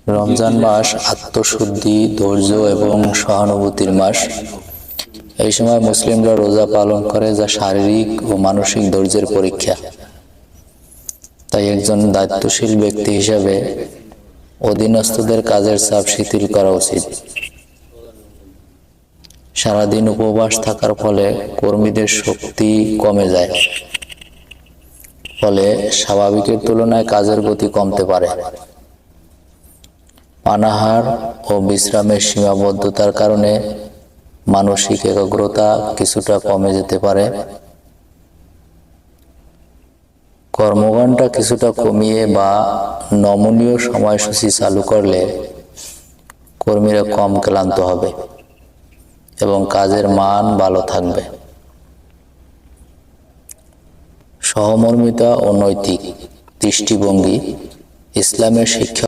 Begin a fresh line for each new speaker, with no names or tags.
রমজান মাস আত্মশুদ্ধি, ধৈর্য এবং সহানুভূতির মাস। এই সময় মুসলিমরা রোজা পালন করে, যা শারীরিক ও মানসিক ধৈর্যের পরীক্ষা। তাই একজন দায়িত্বশীল ব্যক্তি হিসেবে অধীনস্থদের কাজের চাপ শিথিল করা উচিত। সারাদিন উপবাস থাকার ফলে কর্মীদের শক্তি কমে যায়, ফলে স্বাভাবিকের তুলনায় কাজের গতি কমতে পারে। পানাহার ও বিশ্রামের সীমাবদ্ধতার কারণে মানসিক একাগ্রতা কিছুটা কমে যেতে পারে। কর্মঘণ্টা কিছুটা কমিয়ে বা নমনীয় সময়সূচি চালু করলে কর্মীরা কম ক্লান্ত হবে এবং কাজের মান ভালো থাকবে। সহমর্মিতা ও নৈতিক দৃষ্টিভঙ্গি ইসলামের শিক্ষা